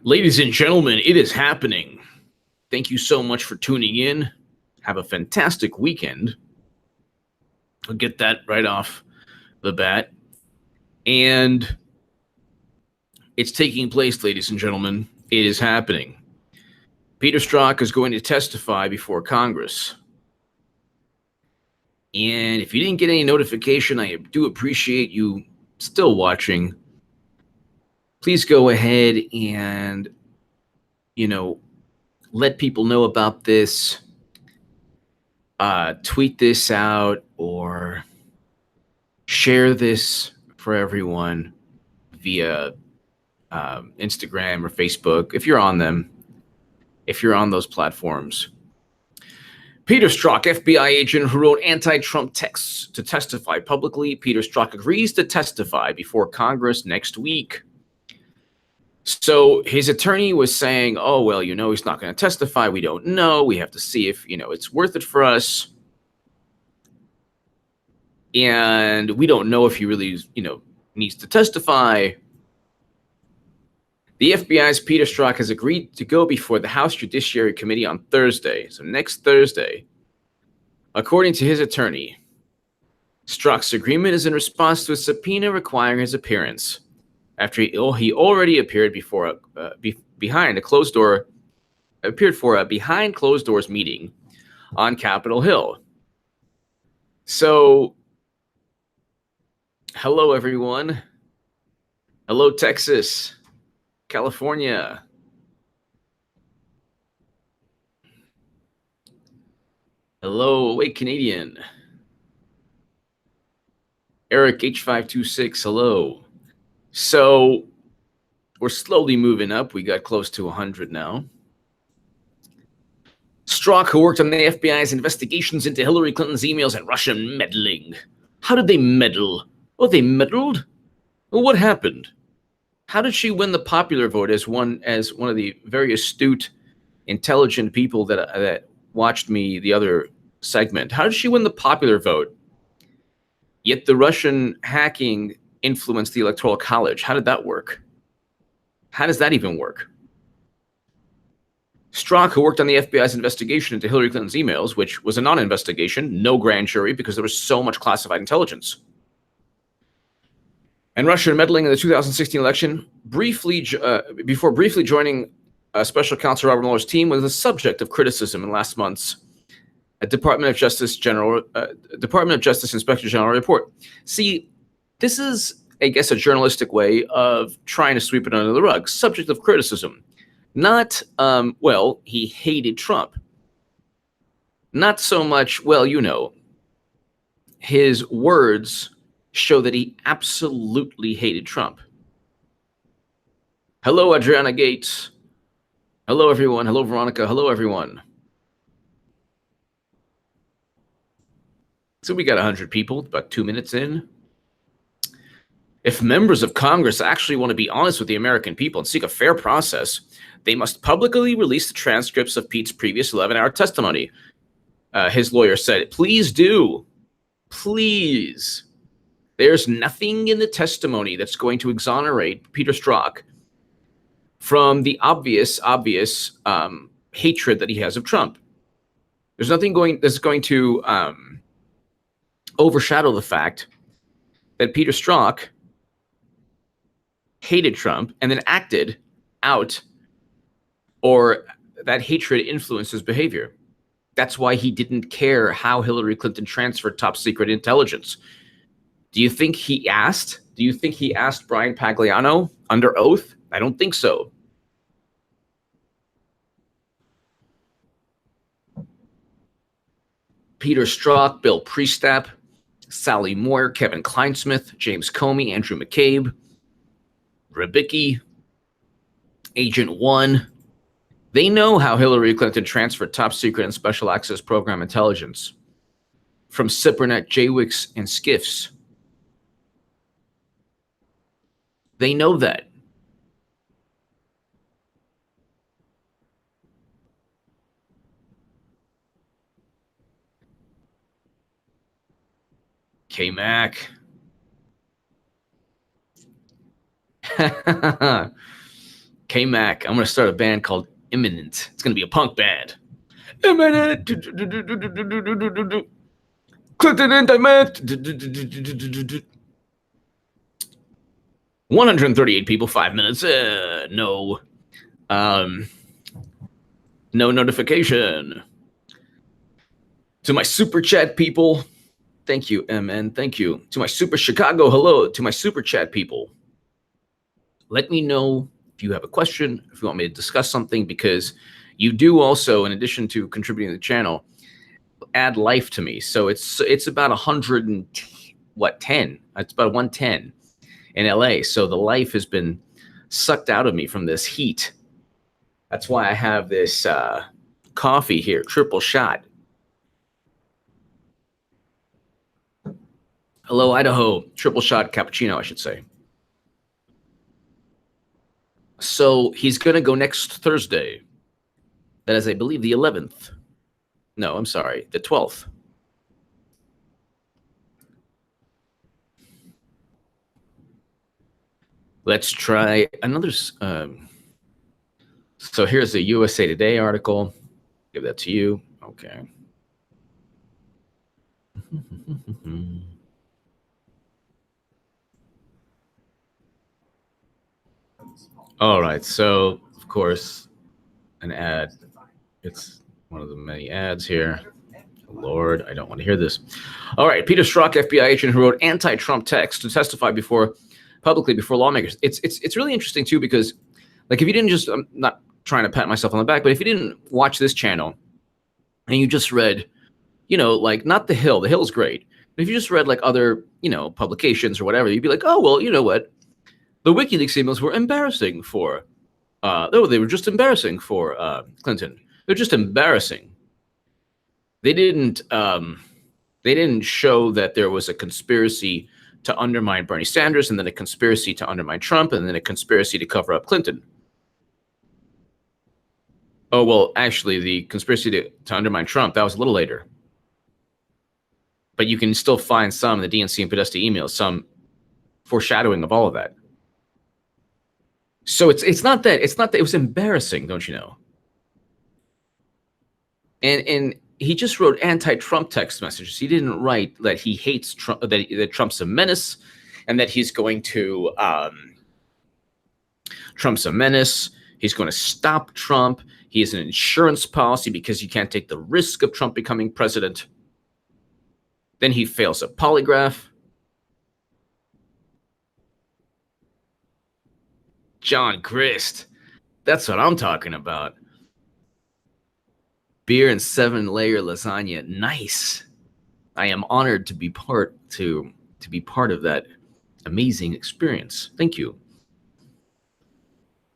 Ladies and gentlemen, it is happening. Thank you so much for tuning in. Have a fantastic weekend. I'll get that right off the bat. And it's taking place, ladies and gentlemen. It is happening. Peter Strzok is going to testify before Congress. And if you didn't get any notification, I do appreciate you still watching. Please go ahead and, let people know about this. Tweet this out or share this for everyone via Instagram or Facebook, if you're on them, if you're on those platforms. Peter Strzok, FBI agent who wrote anti-Trump texts to testify publicly. Peter Strzok agrees to testify before Congress next week. So his attorney was saying, oh, well, he's not going to testify. We don't know. We have to see if, it's worth it for us. And we don't know if he really, needs to testify. The FBI's Peter Strzok has agreed to go before the House Judiciary Committee on Thursday, so next Thursday. According to his attorney, Strzok's agreement is in response to a subpoena requiring his appearance after he already appeared before behind closed doors meeting on Capitol Hill. So, hello everyone. Hello Texas, California. Hello Awake Canadian. Eric H526, hello. So we're slowly moving up. We got close to 100 now. Strzok, who worked on the FBI's investigations into Hillary Clinton's emails and Russian meddling. How did they meddle? Oh, they meddled? Well, what happened? How did she win the popular vote as one of the very astute, intelligent people that watched me the other segment? How did she win the popular vote? Yet the Russian hacking influenced the Electoral College. How did that work? How does that even work? Strzok, who worked on the FBI's investigation into Hillary Clinton's emails, which was a non-investigation, no grand jury, because there was so much classified intelligence, and Russian meddling in the 2016 election, before briefly joining Special Counsel Robert Mueller's team, was the subject of criticism in last month's Department of Justice Inspector General report. See, this is, I guess, a journalistic way of trying to sweep it under the rug. Subject of criticism. Not, he hated Trump. Not so much, his words show that he absolutely hated Trump. Hello, Adriana Gates. Hello, everyone. Hello, Veronica. Hello, everyone. So we got 100 people, about 2 minutes in. If members of Congress actually want to be honest with the American people and seek a fair process, they must publicly release the transcripts of Pete's previous 11-hour testimony. His lawyer said, please do. Please. There's nothing in the testimony that's going to exonerate Peter Strzok from the obvious hatred that he has of Trump. There's nothing that's going to overshadow the fact that Peter Strzok hated Trump and then acted out, or that hatred influenced his behavior. That's why he didn't care how Hillary Clinton transferred top secret intelligence. Do you think he asked? Do you think he asked Brian Pagliano under oath? I don't think so. Peter Strzok, Bill Priestap, Sally Moore, Kevin Kleinsmith, James Comey, Andrew McCabe, Rybicki, Agent One. They know how Hillary Clinton transferred top secret and special access program intelligence from SIPRNet, JWICs, and SCIFs. They know that. K-Mac. K-Mac, I'm going to start a band called Imminent. It's going to be a punk band. Imminent. Clinton indictment. 138 people, 5 minutes. No. No notification. To my super chat people, thank you, MN. Thank you. To my super Chicago, hello. To my super chat people, let me know if you have a question, if you want me to discuss something, because you do also, in addition to contributing to the channel, add life to me. So it's about 10. It's about 110 in LA. So the life has been sucked out of me from this heat. That's why I have this coffee here, triple shot. Hello, Idaho. Triple shot cappuccino, I should say. So he's going to go next Thursday. That is, I believe, the 11th. No, I'm sorry, the 12th. Let's try another. So here's the USA Today article. Give that to you. Okay. All right. So, of course, an ad. It's one of the many ads here. Lord, I don't want to hear this. All right. Peter Strzok, FBI agent who wrote anti-Trump text to testify publicly before lawmakers. It's really interesting, too, because, like, if you didn't just, I'm not trying to pat myself on the back, but if you didn't watch this channel and you just read, like, not The Hill. The Hill's great. But if you just read, like, other, publications or whatever, you'd be like, oh, well, you know what? The WikiLeaks emails were embarrassing for, they were just embarrassing for Clinton. They're just embarrassing. They didn't show that there was a conspiracy to undermine Bernie Sanders, and then a conspiracy to undermine Trump, and then a conspiracy to cover up Clinton. Oh, well, actually, the conspiracy to undermine Trump, that was a little later. But you can still find some in the DNC and Podesta emails, some foreshadowing of all of that. So it's not that it was embarrassing, don't you know? And he just wrote anti-Trump text messages. He didn't write that he hates Trump, that Trump's a menace, and that he's going to Trump's a menace. He's going to stop Trump. He has an insurance policy because you can't take the risk of Trump becoming president. Then he fails a polygraph. John Christ. That's what I'm talking about. Beer and 7-layer lasagna. Nice. I am honored to be part of that amazing experience. Thank you.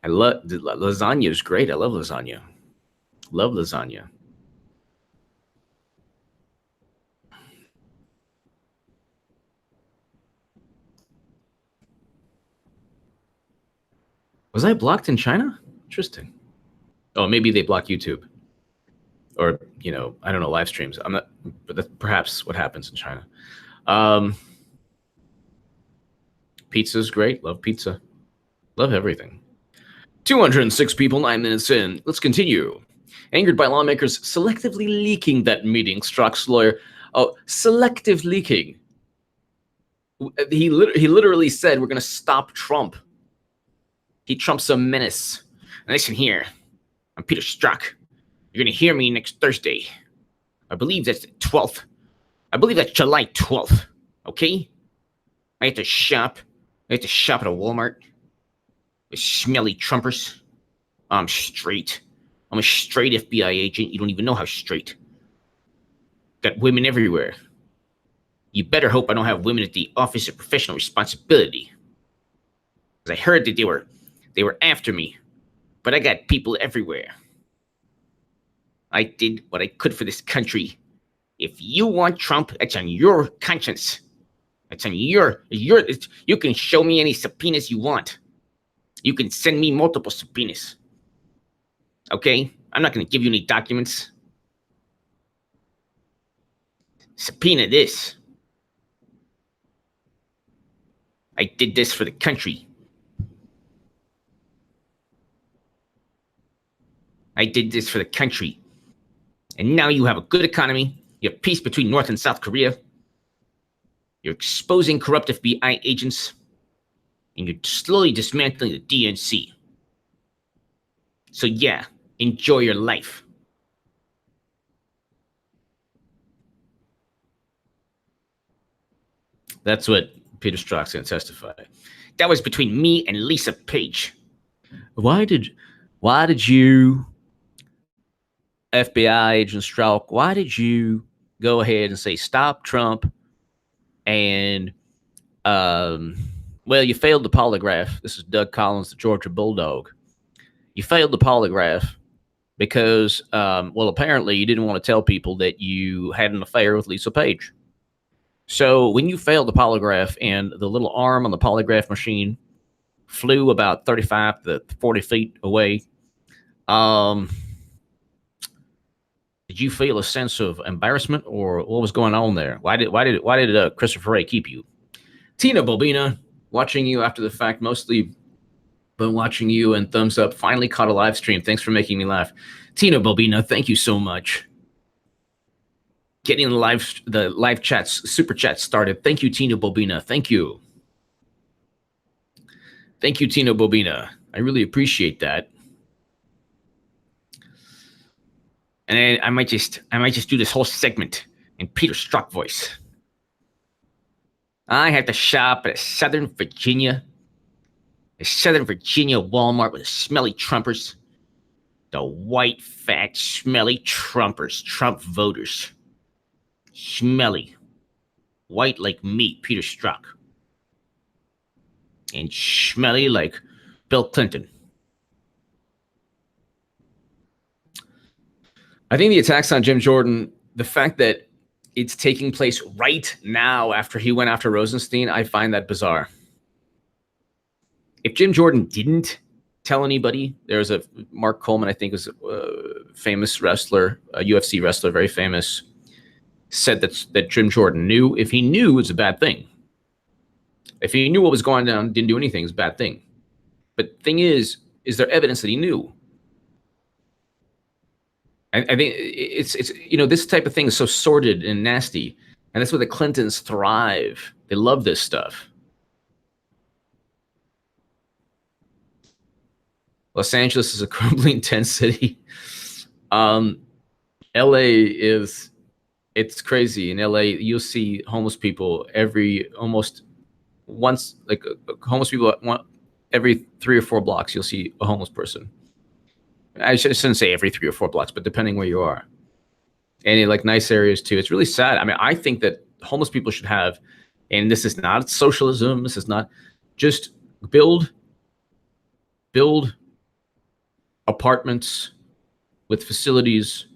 I love lasagna is great. I love lasagna. Love lasagna. Was I blocked in China? Interesting. Oh, maybe they block YouTube. Or, I don't know, live streams. I'm not, but that's perhaps what happens in China. Pizza's great. Love pizza. Love everything. 206 people, 9 minutes in. Let's continue. Angered by lawmakers selectively leaking that meeting, Strzok's lawyer. Oh, selective leaking. He literally said, we're going to stop Trump. Trump's a menace. And listen here, I'm Peter Strzok. You're going to hear me next Thursday. I believe that's the 12th. I believe that's July 12th. Okay? I have to shop. at a Walmart with smelly Trumpers. I'm straight. I'm a straight FBI agent. You don't even know how straight. Got women everywhere. You better hope I don't have women at the Office of Professional Responsibility. Because I heard that they were after me. But I got people everywhere. I did what I could for this country. If you want Trump, that's on your conscience. That's on you can show me any subpoenas you want. You can send me multiple subpoenas. Okay? I'm not going to give you any documents. Subpoena this. I did this for the country. I did this for the country. And now you have a good economy. You have peace between North and South Korea. You're exposing corrupt FBI agents. And you're slowly dismantling the DNC. So yeah, enjoy your life. That's what Peter Strzok's going to testify. That was between me and Lisa Page. Why did you, FBI agent Strzok, why did you go ahead and say stop Trump and, well, you failed the polygraph. This is Doug Collins, the Georgia Bulldog. You failed the polygraph because, well, apparently you didn't want to tell people that you had an affair with Lisa Page. So when you failed the polygraph and the little arm on the polygraph machine flew about 35 to 40 feet away, did you feel a sense of embarrassment, or what was going on there? Why did Christopher Ray keep you? Tina Bobina, watching you after the fact, mostly been watching you, and thumbs up. Finally caught a live stream. Thanks for making me laugh. Tina Bobina, thank you so much. Getting the live chats, super chats started. Thank you, Tina Bobina. Thank you. Thank you, Tina Bobina. I really appreciate that. And I might just do this whole segment in Peter Strzok voice. I have to shop at a Southern Virginia Walmart with the smelly Trumpers. The white, fat, smelly Trumpers, Trump voters. Smelly. White like meat, Peter Strzok. And smelly like Bill Clinton. I think the attacks on Jim Jordan, the fact that it's taking place right now after he went after Rosenstein, I find that bizarre. If Jim Jordan didn't tell anybody, there's a Mark Coleman, I think was a famous wrestler, a UFC wrestler, very famous, said that Jim Jordan knew. If he knew, it's a bad thing. If he knew what was going on, didn't do anything, it's a bad thing. But the thing is there evidence that he knew? I think it's this type of thing is so sordid and nasty, and that's where the Clintons thrive. They love this stuff. Los Angeles is a crumbling tent city. LA it's crazy. In LA, you'll see homeless people homeless people every 3 or 4 blocks. You'll see a homeless person. I shouldn't say every 3 or 4 blocks, but depending where you are. And in like nice areas too. It's really sad. I mean, I think that homeless people should have, and this is not socialism, this is not, just build apartments with facilities.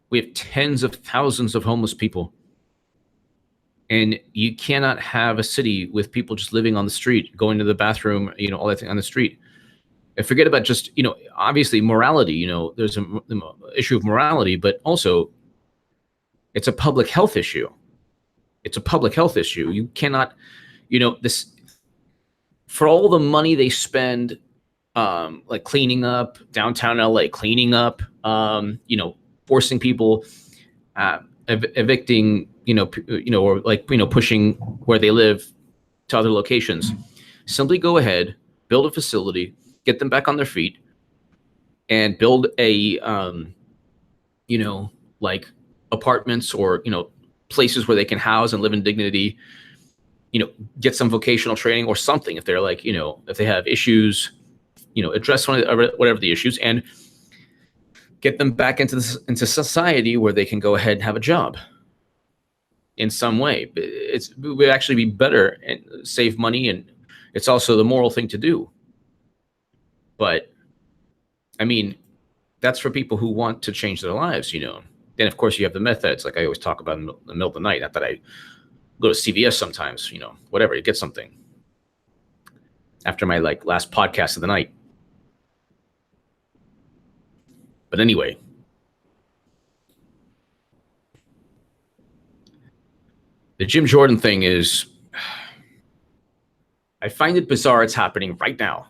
We have tens of thousands of homeless people. And you cannot have a city with people just living on the street, going to the bathroom, all that thing on the street. And forget about just, obviously morality, there's an issue of morality, but also it's a public health issue. It's a public health issue. You cannot, this, for all the money they spend, like cleaning up downtown LA, cleaning up, forcing people, evicting, or like, pushing where they live to other locations. Simply go ahead, build a facility, get them back on their feet, and build a, like apartments or, places where they can house and live in dignity, get some vocational training or something. If they're like, if they have issues, address whatever the issues, and get them back into society where they can go ahead and have a job in some way. It would actually be better and save money, and it's also the moral thing to do. But I mean, that's for people who want to change their lives, Then of course you have the methods, like I always talk about in the middle of the night. Not that I go to CVS sometimes, whatever, you get something after my last podcast of the night. But anyway, the Jim Jordan thing is, I find it bizarre it's happening right now.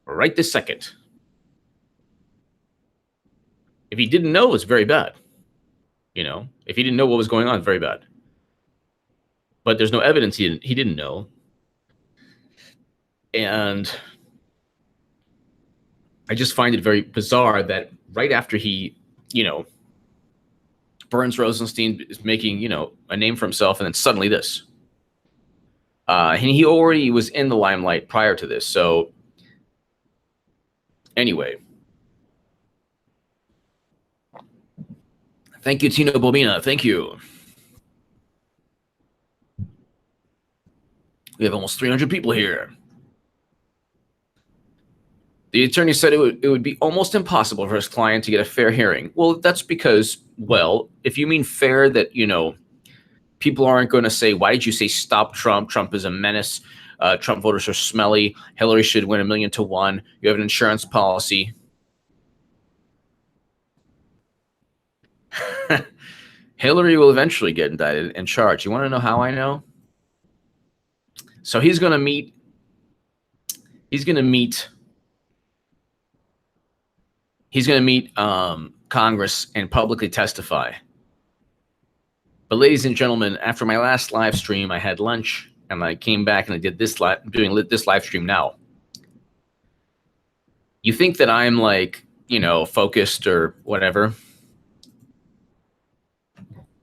Right this second. If he didn't know, it's very bad. If he didn't know what was going on, it's very bad. But there's no evidence he didn't know. And I just find it very bizarre that right after he, Burns Rosenstein is making, a name for himself, and then suddenly this. And he already was in the limelight prior to this. So anyway. Thank you, Tino Bobina. Thank you. We have almost 300 people here. The attorney said it would be almost impossible for his client to get a fair hearing. Well, that's because, if you mean fair, that, people aren't going to say, why did you say stop Trump? Trump is a menace. Trump voters are smelly. Hillary should win 1,000,000 to 1. You have an insurance policy. Hillary will eventually get indicted and charged. You want to know how I know? So he's going to meet Congress and publicly testify. But ladies and gentlemen, after my last live stream, I had lunch and I came back and I did this doing this live stream now. You think that I'm focused or whatever?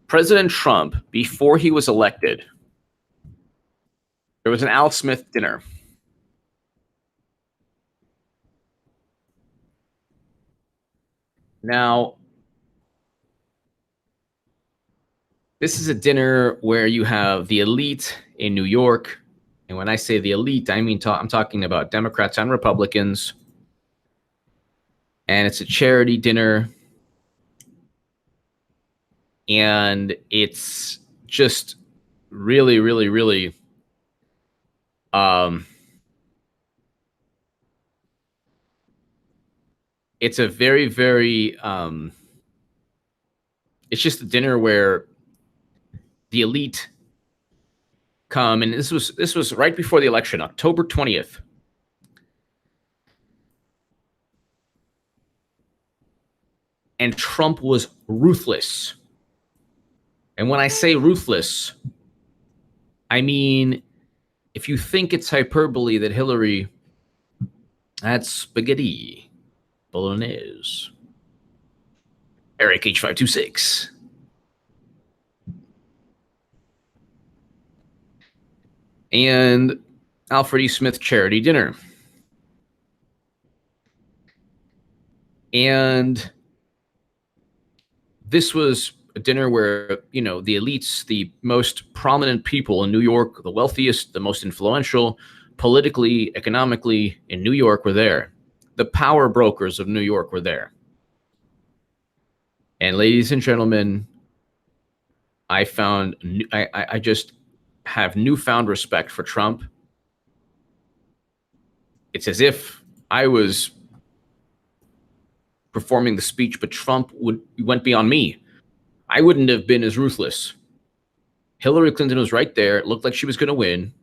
President Trump, before he was elected, there was an Al Smith dinner. Now, this is a dinner where you have the elite in New York. And when I say the elite, I mean, I'm talking about Democrats and Republicans. And it's a charity dinner. And it's just really, really, really, it's a very, very, it's just a dinner where the elite come, and this was right before the election, October 20th. And Trump was ruthless. And when I say ruthless, I mean, if you think it's hyperbole that Hillary had spaghetti bolognese, Eric H526. And Alfred E. Smith charity dinner. And this was a dinner where, the elites, the most prominent people in New York, the wealthiest, the most influential, politically, economically in New York were there. The power brokers of New York were there. And ladies and gentlemen, I just have newfound respect for Trump. It's as if I was performing the speech, but Trump went beyond me. I wouldn't have been as ruthless. Hillary Clinton was right there. It looked like she was going to win.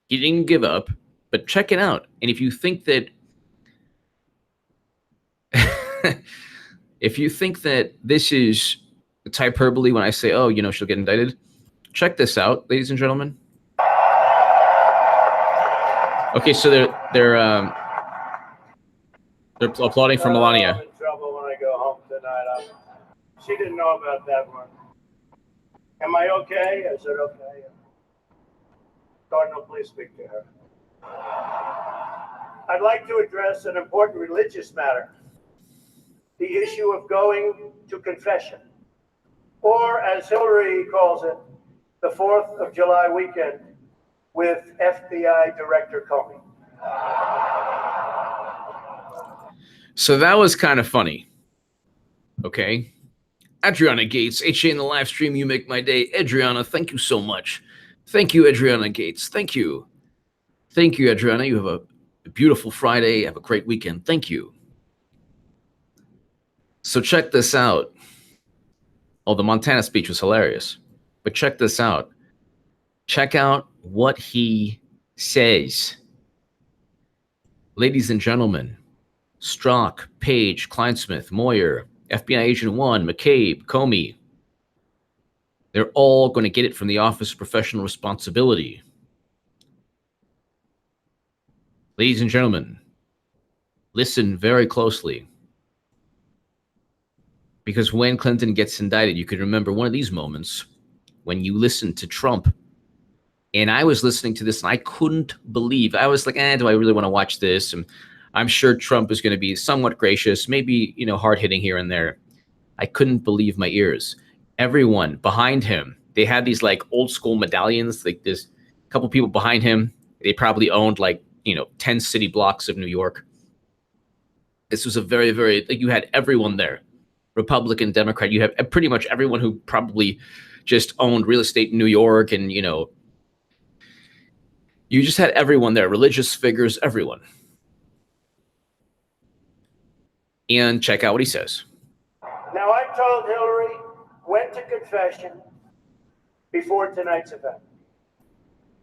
He didn't give up, but check it out. And if you think that this is hyperbole when I say, she'll get indicted, check this out, ladies and gentlemen. Okay, so they're applauding for Melania. I'm in trouble when I go home tonight. She didn't know about that one. Am I okay? I said okay. Cardinal, please speak to her. I'd like to address an important religious matter. The issue of going to confession, or as Hillary calls it, the 4th of July weekend with FBI Director Comey. So that was kind of funny. Okay. Adriana Gates, HA in the live stream, you make my day. Adriana, thank you so much. Thank you, Adriana Gates. Thank you. Thank you, Adriana. You have a beautiful Friday. Have a great weekend. Thank you. So check this out. Oh, the Montana speech was hilarious. But check this out. Check out what he says. Ladies and gentlemen, Strzok, Page, Kleinsmith, Moyer, FBI Agent 1, McCabe, Comey. They're all going to get it from the Office of Professional Responsibility. Ladies and gentlemen, listen very closely. Because when Clinton gets indicted, you can remember one of these moments when you listened to Trump. And I was listening to this and I couldn't believe. I was like, do I really want to watch this? And I'm sure Trump is going to be somewhat gracious, maybe, hard hitting here and there. I couldn't believe my ears. Everyone behind him, they had these like old school medallions. Like there's a couple people behind him. They probably owned 10 city blocks of New York. This was a very, very, you had everyone there. Republican, Democrat, you have pretty much everyone who probably just owned real estate in New York. And, you just had everyone there, religious figures, everyone. And check out what he says. Now, I told Hillary went to confession before tonight's event.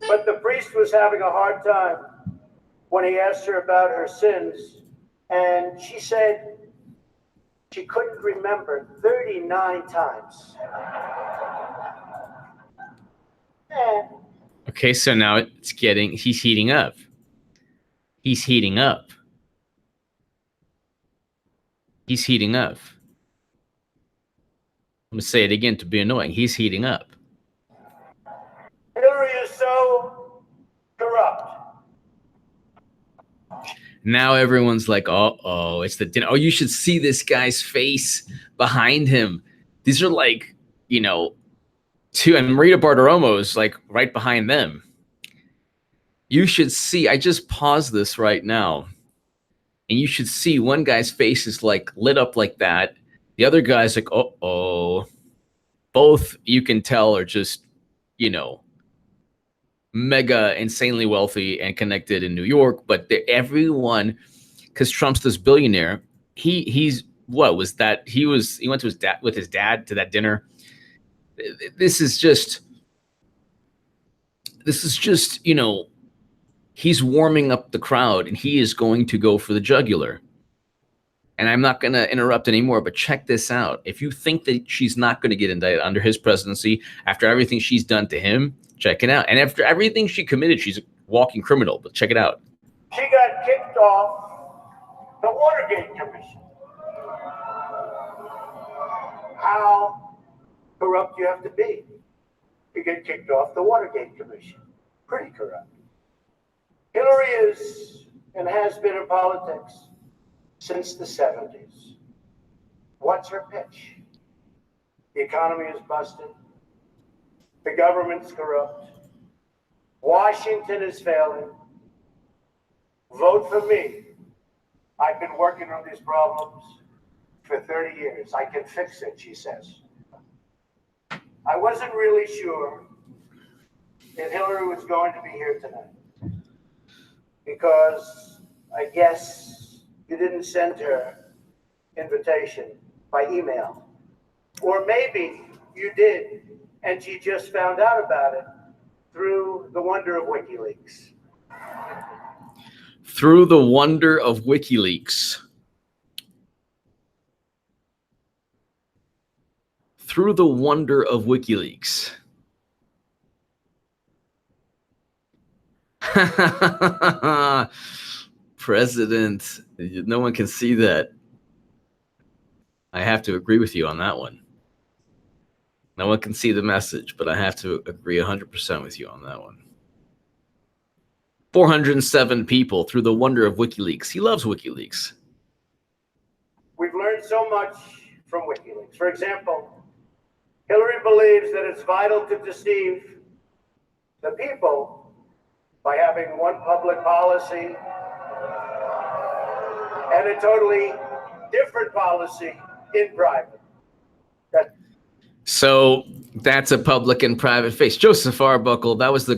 But the priest was having a hard time when he asked her about her sins. And she said she couldn't remember 39 times. Okay, so now he's heating up. He's heating up. He's heating up. I'm going to say it again to be annoying. He's heating up. Hillary is so corrupt. Now everyone's like, uh-oh, it's the dinner. Oh, you should see this guy's face behind him. These are two, and Marita Bartiromo's right behind them. You should see, I just paused this right now, and you should see one guy's face is lit up like that. The other guy's like, uh-oh. Both, you can tell, are just, mega insanely wealthy and connected in New York, but everyone, because Trump's this billionaire, he went to his dad to that dinner. This is just, he's warming up the crowd and he is going to go for the jugular. And I'm not going to interrupt anymore, but check this out. If you think that she's not going to get indicted under his presidency after everything she's done to him, check it out. And after everything she committed, she's a walking criminal, but check it out. She got kicked off the Watergate Commission. How corrupt you have to be to get kicked off the Watergate Commission. Pretty corrupt. Hillary is and has been in politics since the 70s. What's her pitch? The economy is busted. The government's corrupt. Washington is failing. Vote for me. I've been working on these problems for 30 years. I can fix it, she says. I wasn't really sure that Hillary was going to be here tonight because I guess you didn't send her invitation by email. Or maybe you did, and she just found out about it through the wonder of WikiLeaks. Through the wonder of WikiLeaks. Through the wonder of WikiLeaks. President, no one can see that. I have to agree with you on that one. No one can see the message, but I have to agree 100% with you on that one. 407 people through the wonder of WikiLeaks. He loves WikiLeaks. We've learned so much from WikiLeaks. For example, Hillary believes that it's vital to deceive the people by having one public policy and a totally different policy in private. So that's a public and private face. Joseph Arbuckle, that was the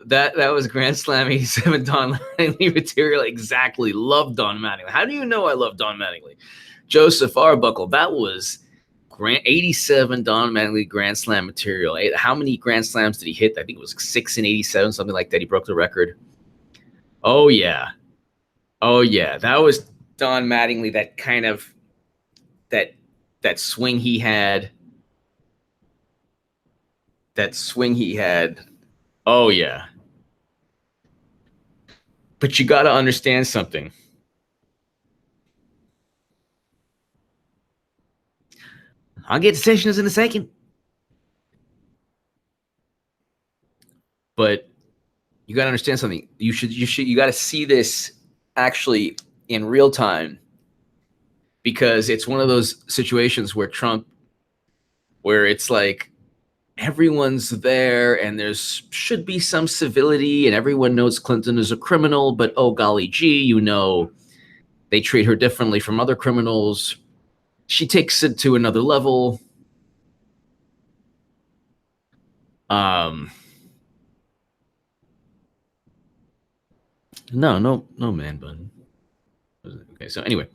that was Grand Slam 87 Don Mattingly material. Exactly. Love Don Mattingly. How do you know I love Don Mattingly? Joseph Arbuckle, that was 87 Don Mattingly Grand Slam material. How many Grand Slams did he hit? I think it was 6 in 87, something like that. He broke the record. Oh, yeah. Oh, yeah. That was Don Mattingly, that kind of that swing he had. That swing he had. Oh yeah. But you got to understand something. I'll get to Sessions in a second. But you got to understand something. You got to see this actually in real time, because it's one of those situations where it's like everyone's there and there's should be some civility and everyone knows Clinton is a criminal, but oh golly gee, you know, they treat her differently from other criminals. She takes it to another level. No, man bun. Okay, so anyway,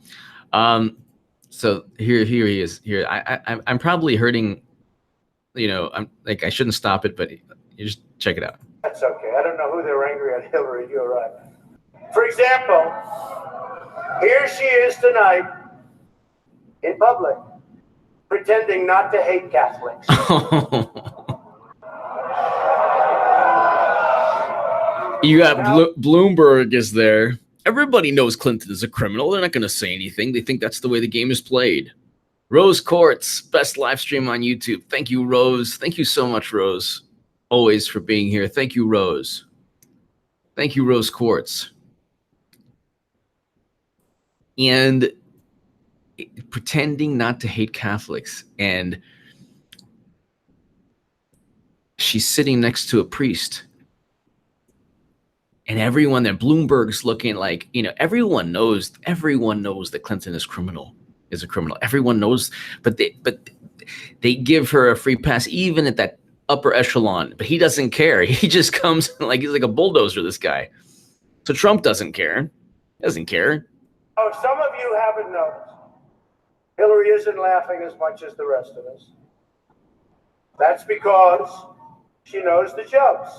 so here he is. Here, I'm probably hurting. You know, I'm like I shouldn't stop it, but you just check it out. That's okay. I don't know who they're angry at, Hillary. You're right. For example, here she is tonight in public, pretending not to hate Catholics. You got Bloomberg is there. Everybody knows Clinton is a criminal. They're not going to say anything. They think that's the way the game is played. Rose Quartz, best live stream on YouTube. Thank you, Rose. Thank you so much, Rose. Always for being here. Thank you, Rose. Thank you, Rose Quartz. And pretending not to hate Catholics. And she's sitting next to a priest. And everyone there, Bloomberg's looking like, you know, everyone knows that Clinton is a criminal. Everyone knows, but they give her a free pass, even at that upper echelon. But he doesn't care. He just comes like he's like a bulldozer, this guy. So Trump doesn't care. Doesn't care. Oh, some of you haven't noticed. Hillary isn't laughing as much as the rest of us. That's because she knows the jokes.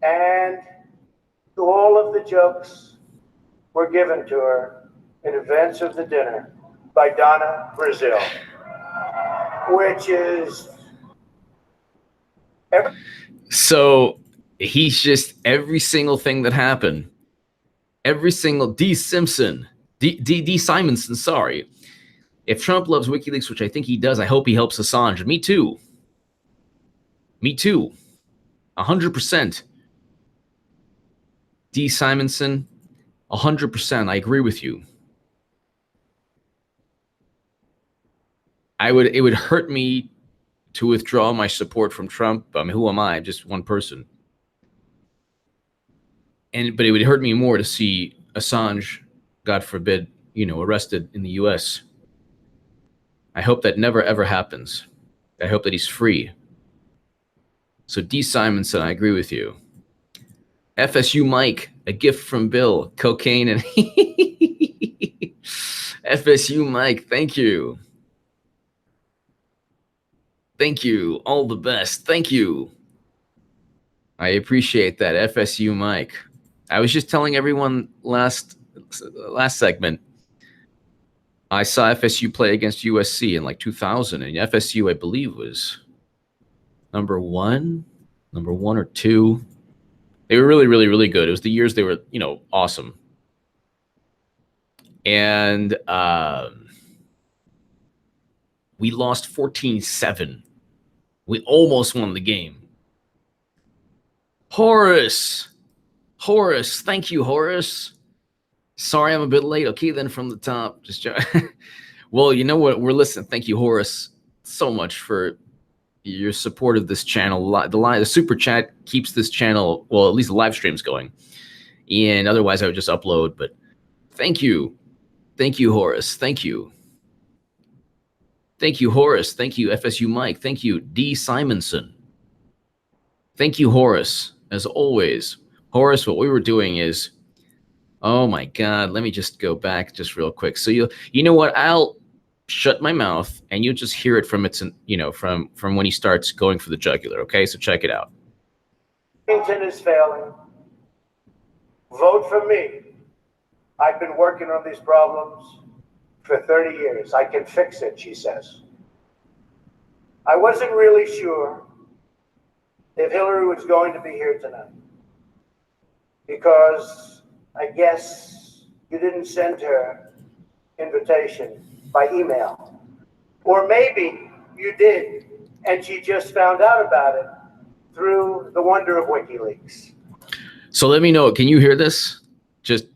And all of the jokes were given to her in advance of the dinner by Donna Brazil, which is... So he's just every single thing that happened, every single D. Simonson, sorry. If Trump loves WikiLeaks, which I think he does, I hope he helps Assange. Me too. 100%. D. Simonson, 100%. I agree with you. It would hurt me to withdraw my support from Trump. I mean, who am I? I'm just one person. But it would hurt me more to see Assange, God forbid, you know, arrested in the U.S. I hope that never, ever happens. I hope that he's free. So D. Simonson, I agree with you. FSU Mike, a gift from Bill, cocaine and FSU Mike, thank you. Thank you. All the best. Thank you. I appreciate that, FSU Mike. I was just telling everyone last segment, I saw FSU play against USC in like 2000, and FSU, I believe, was number one or two. They were really, really, really good. It was the years they were, you know, awesome. And we lost 14-7. We almost won the game. Horace, thank you, Horace. Sorry, I'm a bit late. Okay, then from the top. Just well, you know what? We're listening. Thank you, Horace, so much for your support of this channel. The super chat keeps this channel, well, at least the live streams going. And otherwise, I would just upload. But thank you, Horace. Thank you, Horace. Thank you, FSU Mike. Thank you, D. Simonson. Thank you, Horace. As always, Horace, what we were doing is, oh my God, let me just go back just real quick. So you know what? I'll shut my mouth and you just hear it from from when he starts going for the jugular. Okay, so check it out. Washington is failing. Vote for me. I've been working on these problems for 30 years. I can fix it, she says. I wasn't really sure if Hillary was going to be here tonight because I guess you didn't send her invitation by email. Or maybe you did, and she just found out about it through the wonder of WikiLeaks. So let me know. Can you hear this? Just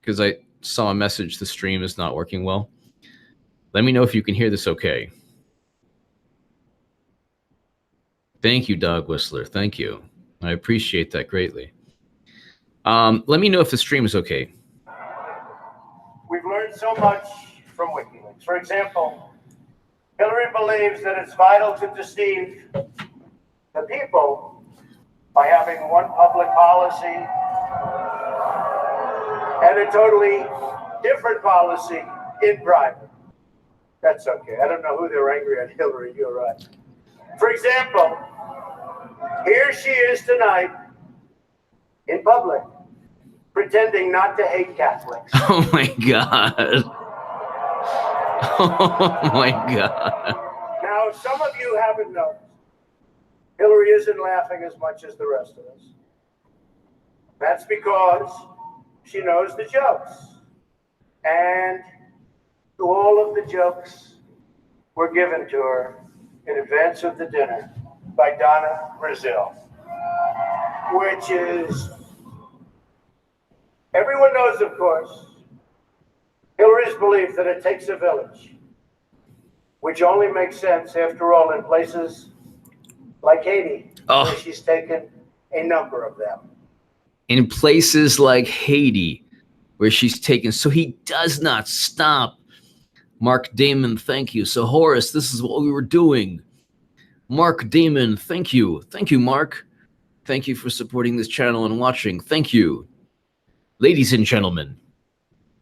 because I saw a message, the stream is not working well. Let me know if you can hear this okay. Thank you, Dog Whistler. Thank you. I appreciate that greatly. Let me know if the stream is okay. We've learned so much from WikiLeaks. For example, Hillary believes that it's vital to deceive the people by having one public policy and a totally different policy in private. That's okay. I don't know who they're angry at, Hillary. You're right. For example, here she is tonight in public, pretending not to hate Catholics. Oh my God. Oh my God. Now, some of you haven't noticed. Hillary isn't laughing as much as the rest of us. That's because she knows the jokes. And all of the jokes were given to her in advance of the dinner by Donna Brazil, which is, everyone knows, of course, Hillary's belief that it takes a village, which only makes sense, after all, in places like Haiti, where she's taken a number of them. In places like Haiti, where she's taken, so he does not stop. Mark Damon, thank you. So Horace, this is what we were doing. Mark Damon, thank you. Thank you, Mark. Thank you for supporting this channel and watching. Thank you. Ladies and gentlemen,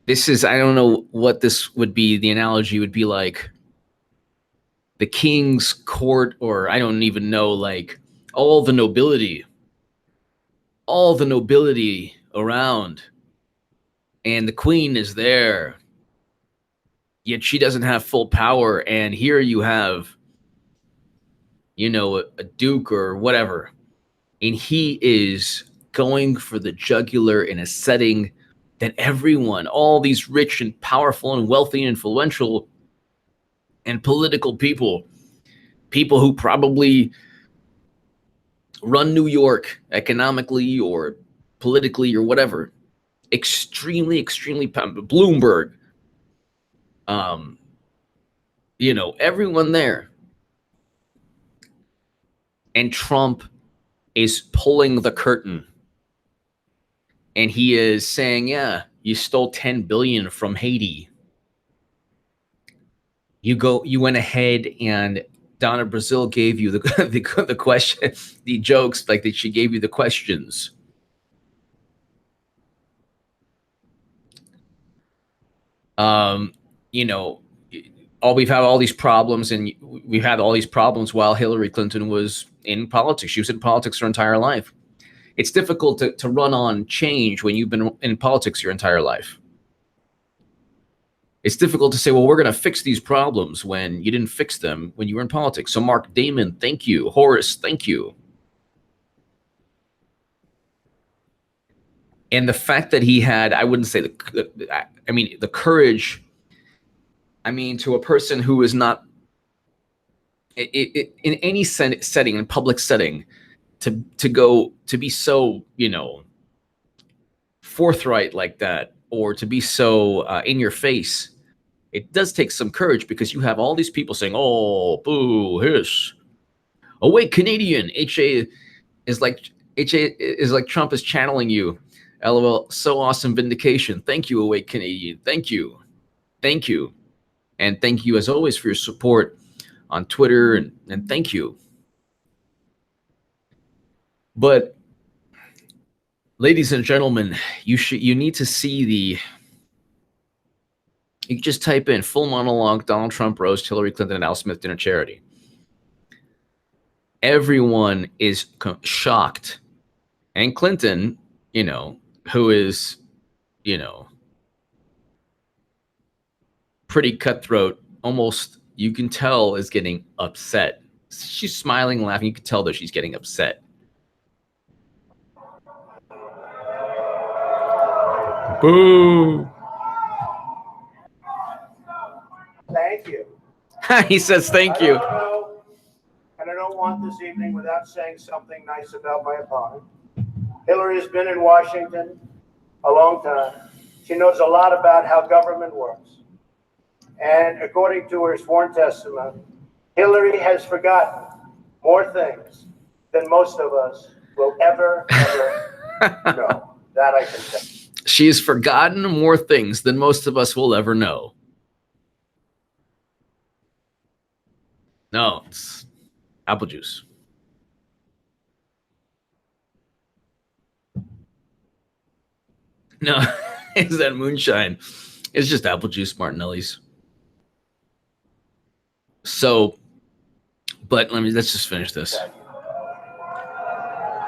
this is, I don't know what this would be. The analogy would be like the king's court, or I don't even know, like all the nobility around, and the queen is there, yet she doesn't have full power. And here you have, you know, a duke or whatever, and he is going for the jugular in a setting that everyone, all these rich and powerful and wealthy and influential and political people who probably run New York economically or politically or whatever, extremely Bloomberg, you know, everyone there. And Trump is pulling the curtain, and he is saying, yeah, you stole 10 billion from Haiti. You went ahead and Donna Brazil gave you the question, the jokes, like that she gave you the questions. You know, we've had all these problems, and we've had all these problems while Hillary Clinton was in politics. She was in politics her entire life. It's difficult to run on change when you've been in politics your entire life. It's difficult to say, well, we're going to fix these problems when you didn't fix them when you were in politics. So Mark Damon, thank you. Horace, thank you. And the fact that he had, I wouldn't say the courage, I mean, to a person who is not in any setting, in public setting, to be so, you know, forthright like that, or to be so in your face. It does take some courage, because you have all these people saying, oh, boo, hiss. Awake Canadian. HA is like Trump is channeling you. LOL, so awesome vindication. Thank you, Awake Canadian. Thank you. Thank you. And thank you, as always, for your support on Twitter, and thank you. But, ladies and gentlemen, you need to see the... You can just type in full monologue, Donald Trump roast Hillary Clinton and Al Smith dinner charity. Everyone is shocked. And Clinton, you know, who is, you know, pretty cutthroat, almost you can tell is getting upset. She's smiling, laughing. You can tell that she's getting upset. Boo! Thank you. He says thank you. And I don't want this evening without saying something nice about my opponent. Hillary has been in Washington a long time. She knows a lot about how government works. And according to her sworn testimony, Hillary has forgotten more things than most of us will ever know. That I can tell. She's forgotten more things than most of us will ever know. No, it's apple juice. No, it's that moonshine. It's just apple juice, Martinelli's. So, but let's just finish this.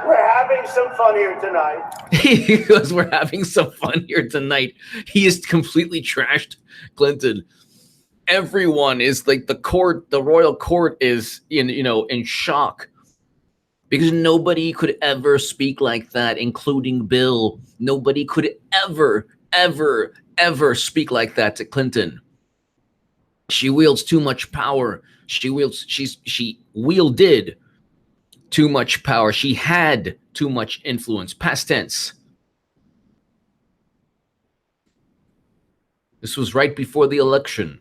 We're having some fun here tonight. He goes, we're having some fun here tonight. He has completely trashed Clinton. Everyone is like the royal court is in shock because nobody could ever speak like that, including Bill. Nobody could ever speak like that to Clinton. She wields too much power. She wielded too much power. She had too much influence. Past tense. This was right before the election.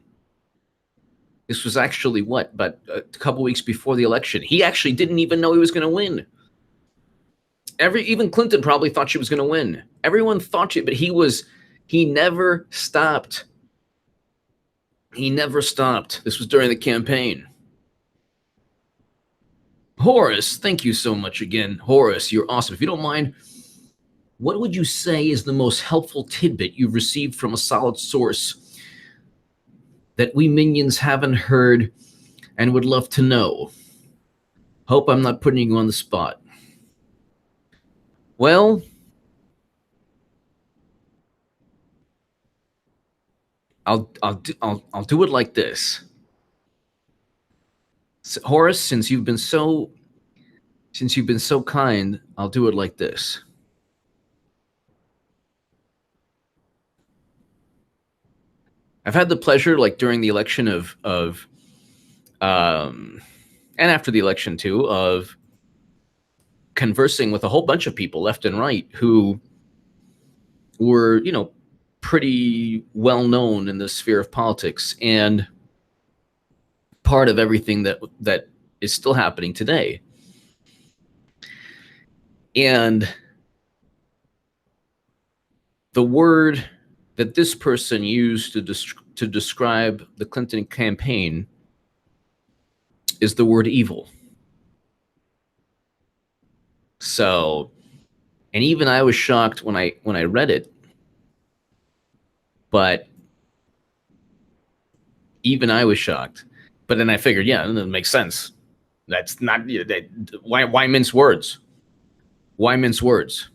This was actually but a couple weeks before the election. He actually didn't even know he was going to win. Even Clinton probably thought she was going to win. Everyone thought she, but he never stopped. He never stopped. This was during the campaign. Horace, thank you so much again. Horace, you're awesome. If you don't mind, what would you say is the most helpful tidbit you've received from a solid source that we minions haven't heard and would love to know? Hope I'm not putting you on the spot. Well, I'll do it like this. Horace, since you've been so kind, I'll do it like this. I've had the pleasure, like during the election and after the election too, of conversing with a whole bunch of people left and right who were, pretty well known in the sphere of politics and part of everything that is still happening today. And the word that this person used to describe the Clinton campaign is the word evil. So, and even I was shocked when I read it, but even I was shocked. But then I figured, yeah, it makes sense. That's not why mince words? Why mince words?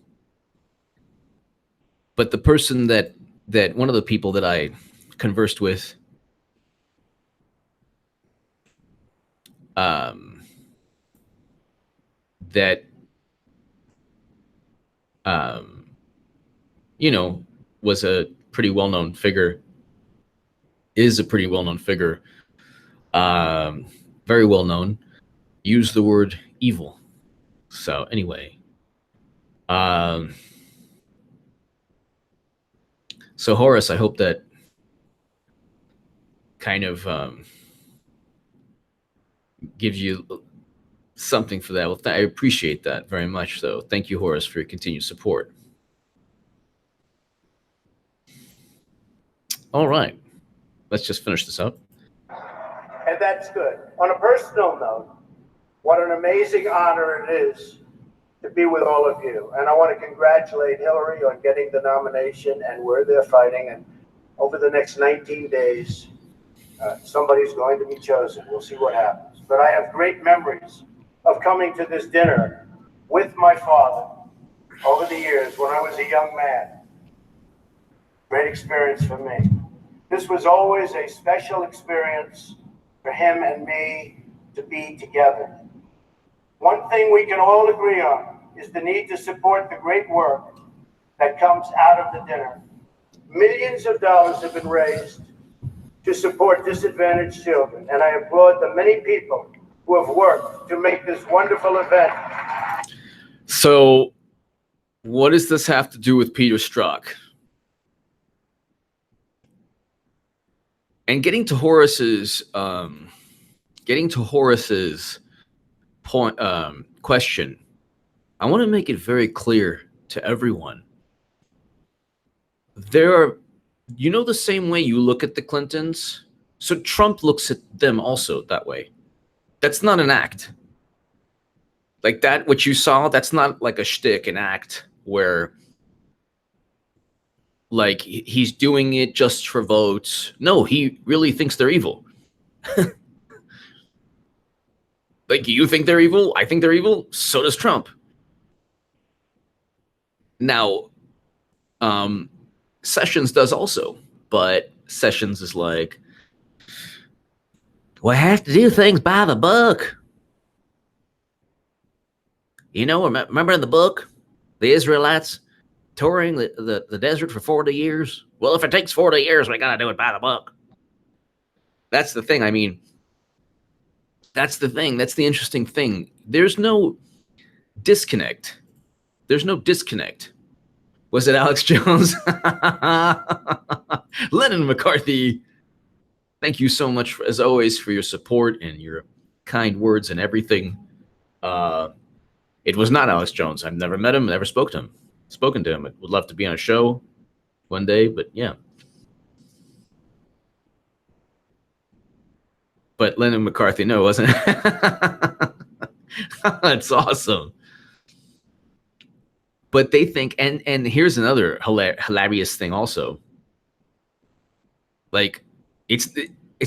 But the person that one of the people that I conversed with, was a pretty well-known figure, is a pretty well-known figure, very well-known, used the word evil. So anyway, so Horace, I hope that kind of gives you something for that. Well, I appreciate that very much. So thank you, Horace, for your continued support. All right, let's just finish this up. And that's good. On a personal note, what an amazing honor it is to be with all of you. And I want to congratulate Hillary on getting the nomination, and we're there fighting. And over the next 19 days, somebody's going to be chosen. We'll see what happens. But I have great memories of coming to this dinner with my father over the years when I was a young man. Great experience for me. This was always a special experience for him and me to be together. One thing we can all agree on is the need to support the great work that comes out of the dinner. Millions of dollars have been raised to support disadvantaged children, and I applaud the many people who have worked to make this wonderful event. So, what does this have to do with Peter Strzok? And getting to Horace's point, question, I want to make it very clear to everyone. There are, the same way you look at the Clintons, so Trump looks at them also that way. That's not an act. Like that, what you saw, that's not like a shtick, an act where like he's doing it just for votes. No, he really thinks they're evil. Like, you think they're evil? I think they're evil. So does Trump. Now, Sessions does also, but Sessions is like, we have to do things by the book. Remember in the book, the Israelites touring the desert for 40 years? Well, if it takes 40 years, we got to do it by the book. That's the thing. I mean, that's the thing. That's the interesting thing. There's no disconnect. There's no disconnect. Was it Alex Jones? Lennon McCarthy, thank you so much, as always, for your support and your kind words and everything. It was not Alex Jones. I've never met him, never spoken to him. I would love to be on a show one day, but yeah. But Lennon McCarthy, no, it wasn't. That's awesome. But they think, and here's another hilarious thing also. Like, it's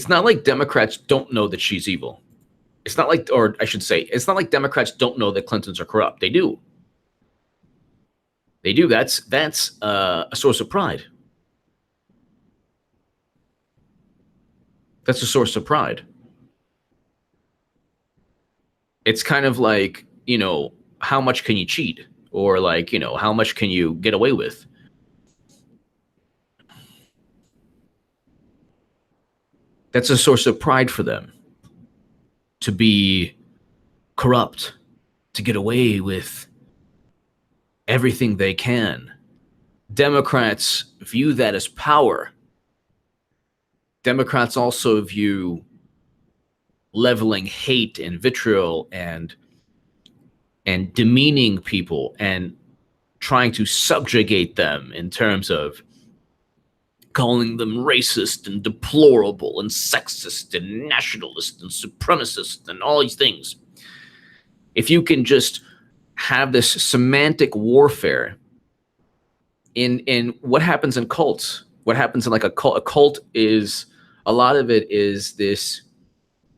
not like Democrats don't know that she's evil. It's not like, or I should say, it's not like Democrats don't know that Clintons are corrupt. They do. They do. That's a source of pride. That's a source of pride. It's kind of like, how much can you cheat? Or like, how much can you get away with? That's a source of pride for them. To be corrupt, to get away with everything they can. Democrats view that as power. Democrats also view leveling hate and vitriol and demeaning people and trying to subjugate them in terms of calling them racist and deplorable and sexist and nationalist and supremacist and all these things. If you can just have this semantic warfare in what happens in cults, what happens in like a cult is, a lot of it is this,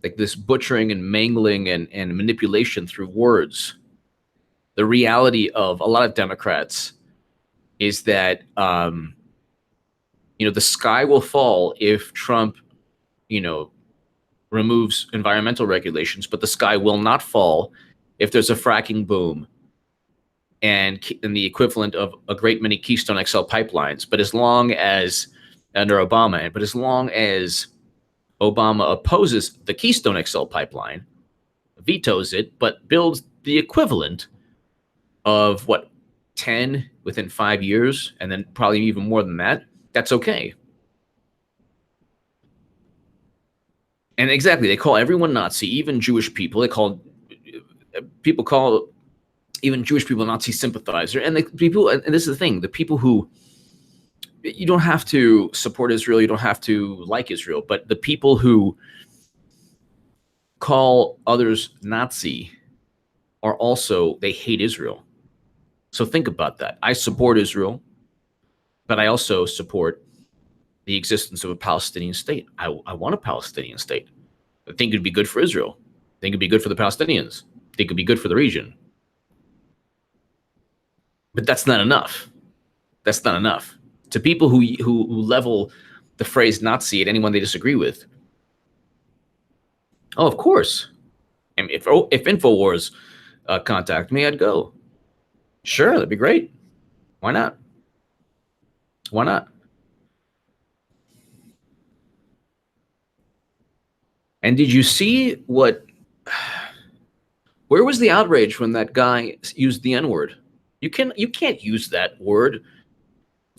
like this butchering and mangling and manipulation through words. The reality of a lot of Democrats is that, the sky will fall if Trump, removes environmental regulations, but the sky will not fall if there's a fracking boom and the equivalent of a great many Keystone XL pipelines. But as long as, under Obama, but as long as Obama opposes the Keystone XL pipeline, vetoes it, but builds the equivalent of 10 within 5 years, and then probably even more than that, that's okay. And exactly, they call everyone Nazi, even Jewish people. People call even Jewish people Nazi sympathizer. And the people, and this is the thing, the people who, you don't have to support Israel, you don't have to like Israel, but the people who call others Nazi are also, they hate Israel. So think about that. I support Israel, but I also support the existence of a Palestinian state. I want a Palestinian state. I think it'd be good for Israel. I think it'd be good for the Palestinians. I think it'd be good for the region. But that's not enough. That's not enough. To people who level the phrase Nazi at anyone they disagree with. Oh, of course. And if InfoWars contact me, I'd go. Sure, that'd be great. Why not? Why not? And did you see where was the outrage when that guy used the N-word? You can't use that word.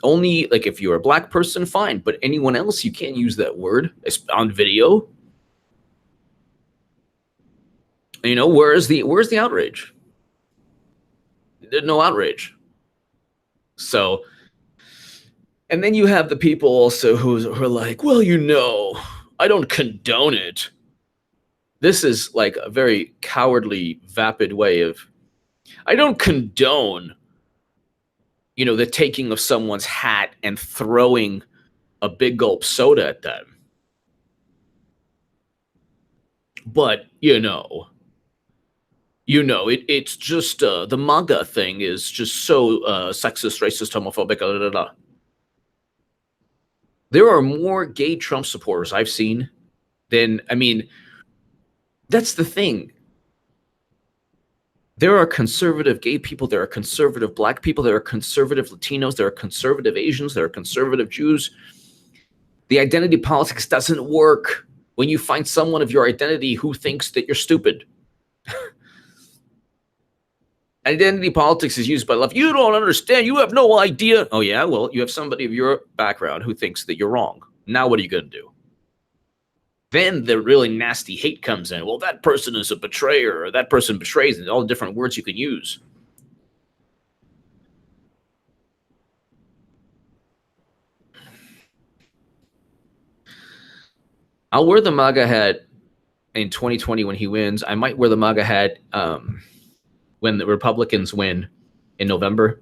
Only like if you're a black person, fine. But anyone else, you can't use that word. It's on video. You know, where's the outrage? There's no outrage. So, and then you have the people also who are like, well, you know, I don't condone it. This is like a very cowardly, vapid way of, I don't condone, you know, the taking of someone's hat and throwing a big gulp soda at them. But, you know, it's just the MAGA thing is just so sexist, racist, homophobic, blah, blah, blah. There are more gay Trump supporters I've seen than, I mean, that's the thing. There are conservative gay people, there are conservative black people, there are conservative Latinos, there are conservative Asians, there are conservative Jews. The identity politics doesn't work when you find someone of your identity who thinks that you're stupid. Identity politics is used by love. You don't understand. You have no idea. Oh, yeah? Well, you have somebody of your background who thinks that you're wrong. Now what are you going to do? Then the really nasty hate comes in. Well, that person is a betrayer, or that person betrays, and all the different words you can use. I'll wear the MAGA hat in 2020 when he wins. I might wear the MAGA hat when the Republicans win in November.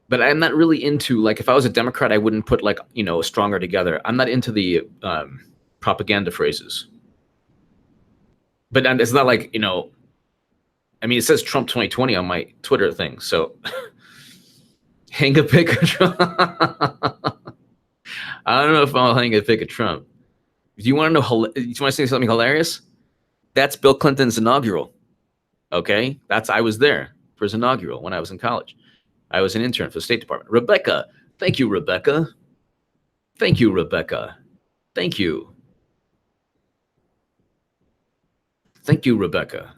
But I'm not really into, like, if I was a Democrat, I wouldn't put, like, you know, stronger together. I'm not into the propaganda phrases. But it's not like, you know, I mean, it says Trump 2020 on my Twitter thing. So hang a pic of Trump. I don't know if I'll hang a pic of Trump. Do you want to know? Do you want to say something hilarious? That's Bill Clinton's inaugural. Okay, I was there for his inaugural when I was in college. I was an intern for the State Department. Rebecca, thank you, Rebecca. Thank you, Rebecca. Thank you. Thank you, Rebecca.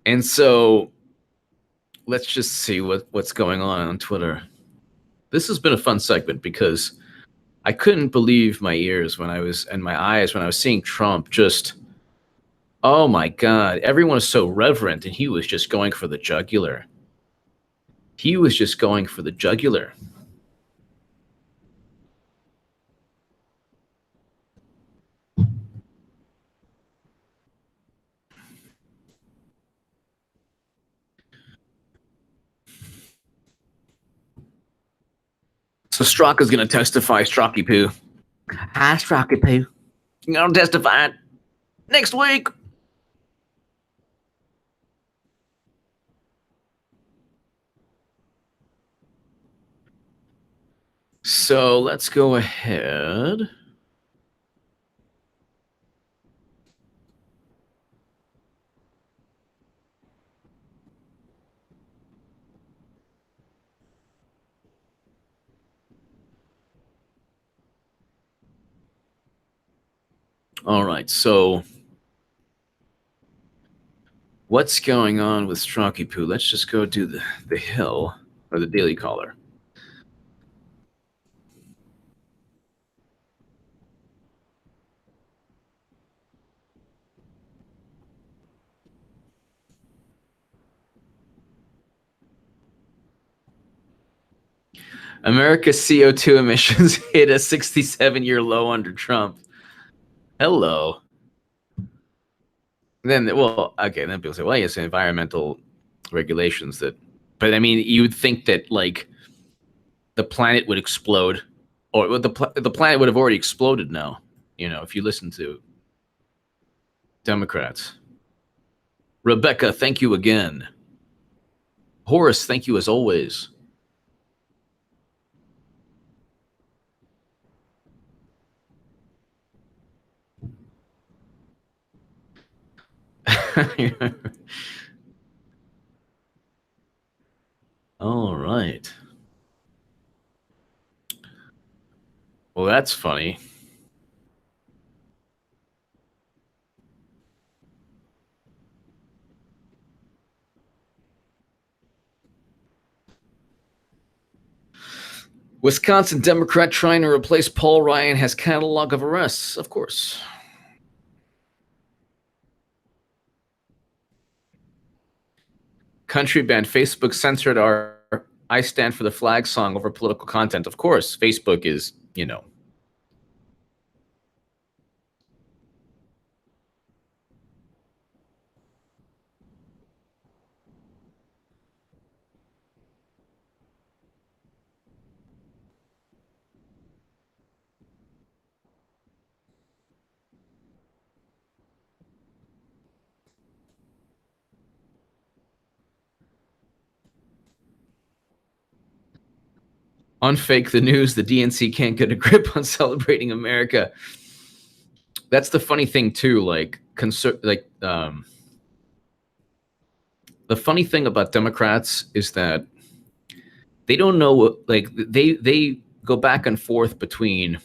And so let's just see what's going on Twitter. This has been a fun segment because I couldn't believe my ears when I was, and my eyes when I was seeing Trump just, oh my God, everyone is so reverent, and he was just going for the jugular. He was just going for the jugular. So Strzok is going to testify, Strocky Poo. Hi, Strocky Poo. You're going to testify next week. So let's go ahead. All right, so what's going on with Strocky Poo? Let's just go do the Hill, or the Daily Caller. America's CO2 emissions hit a 67-year low under Trump. Hello. Then, well, okay, then people say, well, yes, environmental regulations that, but I mean, you'd think that, like, the planet would explode, or the planet would have already exploded now. if you listen to Democrats. Rebecca, thank you again. Horace, thank you as always. All right. Well, that's funny. Wisconsin Democrat trying to replace Paul Ryan has catalog of arrests, of course. Country band Facebook censored our I Stand for the Flag song over political content. Of course, Facebook is, unfake the news. The DNC can't get a grip on celebrating America. That's the funny thing too. The funny thing about Democrats is that they don't know what, they go back and forth between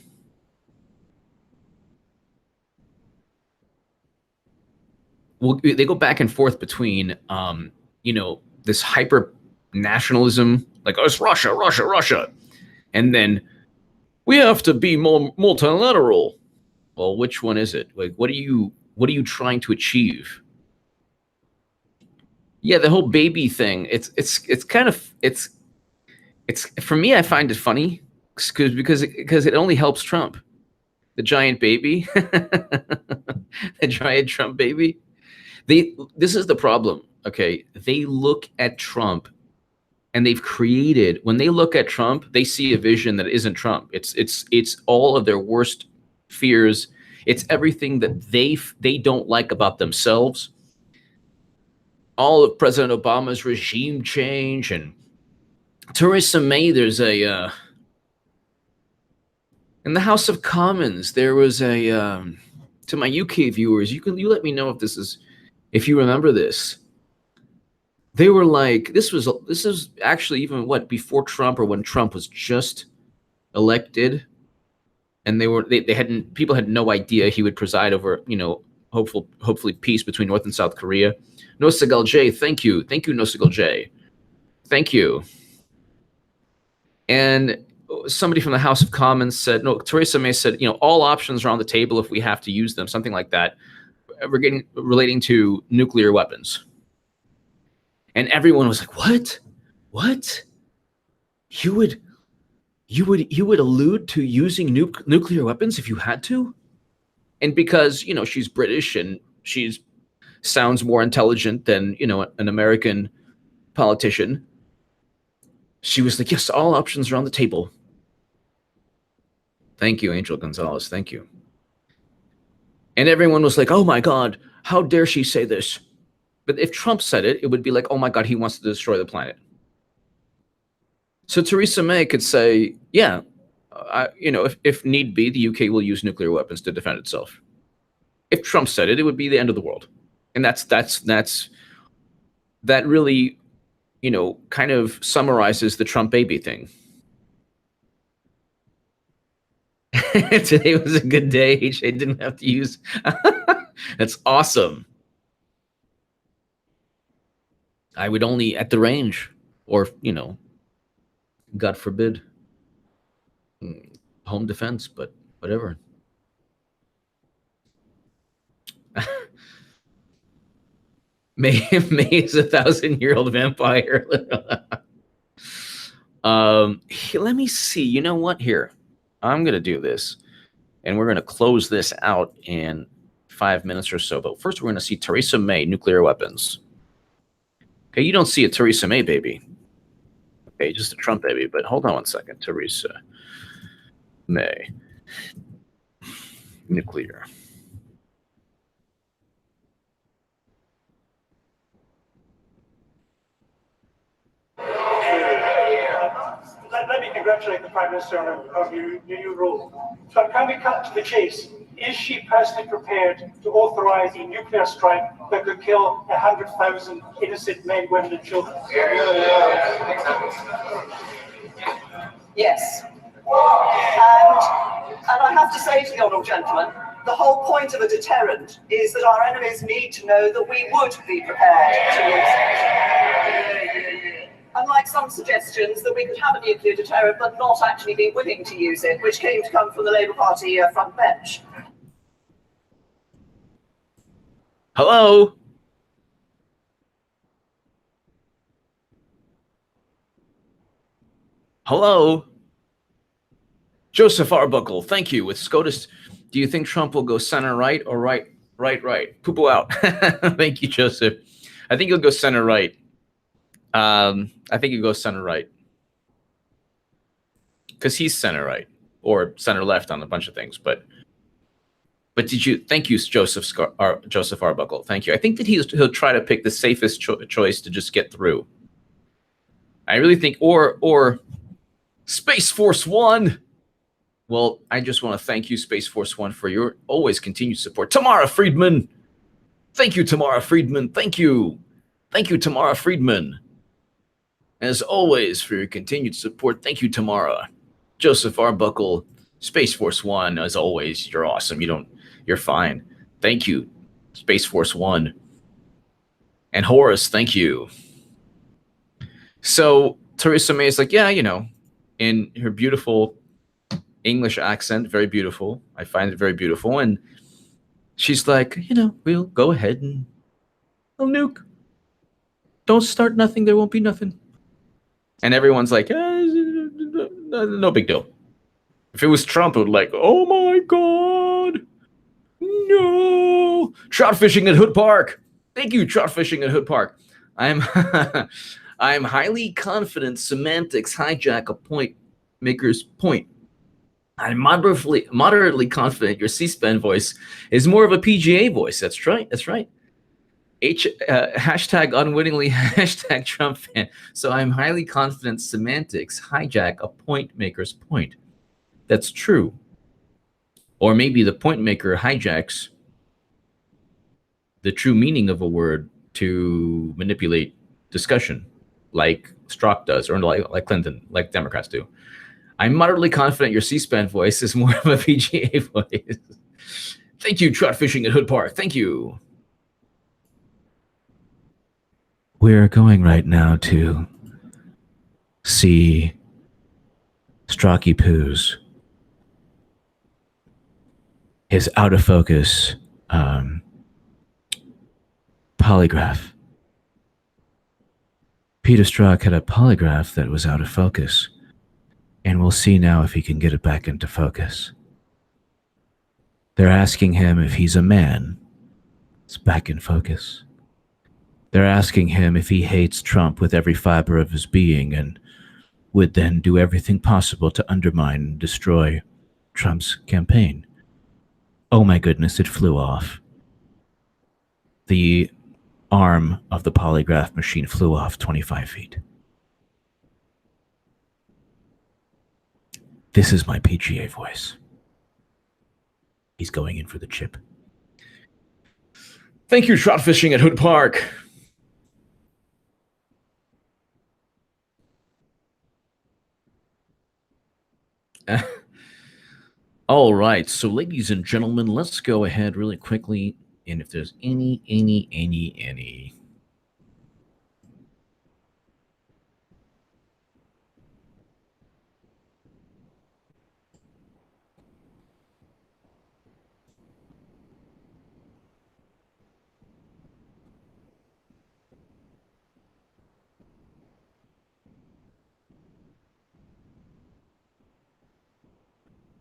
they go back and forth between this hyper nationalism, like, oh, it's Russia, Russia, Russia, and then we have to be more multilateral. Well, which one is it? Like, what are you trying to achieve? Yeah, the whole baby thing. It's kind of it's for me. I find it funny because it only helps Trump. The giant baby, the giant Trump baby. This is the problem. Okay, they look at Trump, and when they look at Trump, they see a vision that isn't Trump. It's all of their worst fears. It's everything that they don't like about themselves. All of President Obama's regime change and Theresa May. There's in the House of Commons. There was to my UK viewers. You let me know if you remember this. They were like, this is actually even before Trump, or when Trump was just elected, and people had no idea he would preside over, hopefully peace between North and South Korea. Nosegal J, thank you, Nosegal J, thank you. And somebody from the House of Commons said, no, Theresa May said, all options are on the table if we have to use them, something like that, relating to nuclear weapons. And everyone was like, what? You would allude to using nuclear weapons if you had to? And because, she's British and sounds more intelligent than, an American politician, she was like, yes, all options are on the table. Thank you, Angel Gonzalez. Thank you. And everyone was like, oh my God, how dare she say this? But if Trump said it, it would be like, oh my God, he wants to destroy the planet. So Theresa May could say, yeah, if need be, the UK will use nuclear weapons to defend itself. If Trump said it, it would be the end of the world. And that really, kind of summarizes the Trump baby thing. Today was a good day. HA didn't have to use. That's awesome. I would only at the range, or, God forbid, home defense, but whatever. May is a 1,000-year-old vampire. Let me see. You know what? Here, I'm going to do this, and we're going to close this out in 5 minutes or so. But first, we're going to see Theresa May, nuclear weapons. Okay, you don't see a Theresa May baby. Okay, just a Trump baby. But hold on one second. Theresa May. nuclear. Let me congratulate the Prime Minister on your new role. So can we cut to the chase? Is she personally prepared to authorize a nuclear strike that could kill 100,000 innocent men, women, and children? Yes. And I have to say to the honourable gentleman, the whole point of a deterrent is that our enemies need to know that we would be prepared to use it. Unlike some suggestions that we could have a nuclear deterrent but not actually be willing to use it, which came to come from the Labour Party front bench. Hello? Hello? Joseph Arbuckle, thank you. With SCOTUS, do you think Trump will go center right or right? Poo-poo out. Thank you, Joseph. I think he'll go center right. I think he'll go center right. Because he's center right. Or center left on a bunch of things. But thank you, Joseph Arbuckle. Thank you. I think that he'll try to pick the safest choice to just get through. I really think, or Space Force One. Well, I just want to thank you, Space Force One, for your always continued support. Tamara Friedman. Thank you, Tamara Friedman. Thank you. Thank you, Tamara Friedman. As always, for your continued support. Thank you, Tamara. Joseph Arbuckle, Space Force One, as always, you're awesome. You're fine. Thank you, Space Force One. And Horace, thank you. So Theresa May is like, yeah, in her beautiful English accent, very beautiful. I find it very beautiful. And she's like, we'll go ahead and we'll nuke. Don't start nothing. There won't be nothing. And everyone's like, no big deal. If it was Trump, it would like, oh my God, no. Trout fishing at Hood Park. Thank you, trout fishing at Hood Park. I'm highly confident semantics hijack a point maker's point. I'm moderately confident your C-SPAN voice is more of a PGA voice. That's right. Hashtag unwittingly, hashtag Trump fan. So I'm highly confident semantics hijack a point maker's point. That's true. Or maybe the point maker hijacks the true meaning of a word to manipulate discussion, like Strzok does, or like Clinton, like Democrats do. I'm moderately confident your C-SPAN voice is more of a PGA voice. Thank you, trout fishing at Hood Park. Thank you. We're going right now to see Strocky Poo's, his out of focus polygraph. Peter Strzok had a polygraph that was out of focus. And we'll see now if he can get it back into focus. They're asking him if he's a man. It's back in focus. They're asking him if he hates Trump with every fiber of his being and would then do everything possible to undermine and destroy Trump's campaign. Oh my goodness, it flew off. The arm of the polygraph machine flew off 25 feet. This is my PGA voice. He's going in for the chip. Thank you, trout fishing at Hood Park. All right, so ladies and gentlemen, let's go ahead really quickly. And if there's any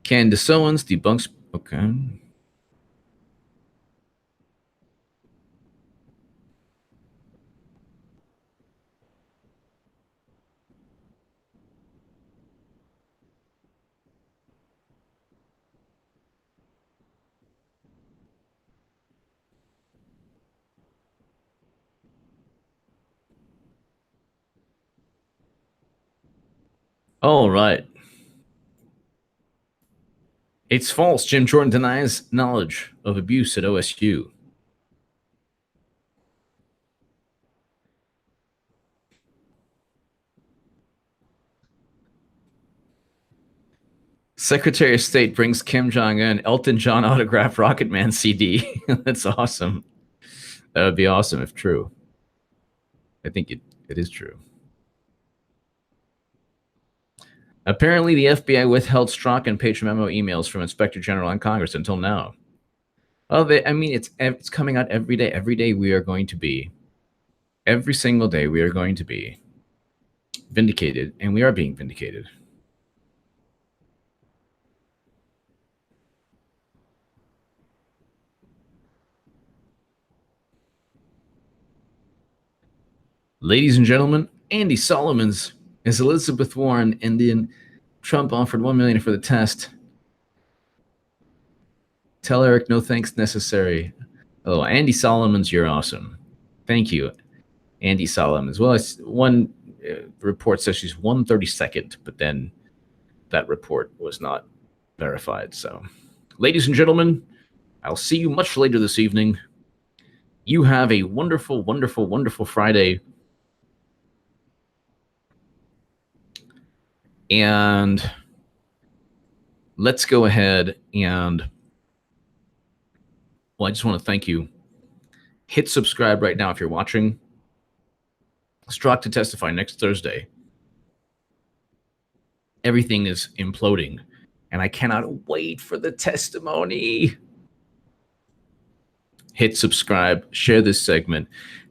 Candace Owens debunks. Okay. All right. It's false. Jim Jordan denies knowledge of abuse at OSU. Secretary of State brings Kim Jong-un Elton John autographed Rocket Man CD. That's awesome. That would be awesome if true. I think it is true. Apparently, the FBI withheld Strzok and Page memo emails from Inspector General and Congress until now. Oh, it's coming out every day. Every day we are going to be, every single day we are going to be vindicated, and we are being vindicated. Ladies and gentlemen, Andy Solomons is Elizabeth Warren Indian. Trump offered $1 million for the test. Tell Eric no thanks necessary. Oh, Andy Solomons, you're awesome. Thank you, Andy Solomons. Well, one report says she's 132nd, but then that report was not verified. So, ladies and gentlemen, I'll see you much later this evening. You have a wonderful, wonderful, wonderful Friday. And let's go ahead and, well, I just want to thank you. Hit subscribe right now if you're watching. Strzok to testify next Thursday. Everything is imploding, and I cannot wait for the testimony. Hit subscribe, share this segment.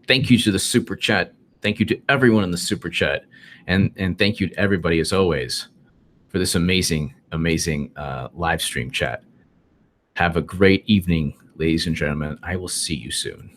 Thank you to the super chat. Thank you to everyone in the super chat. And thank you to everybody, as always, for this amazing, amazing live stream chat. Have a great evening, ladies and gentlemen. I will see you soon.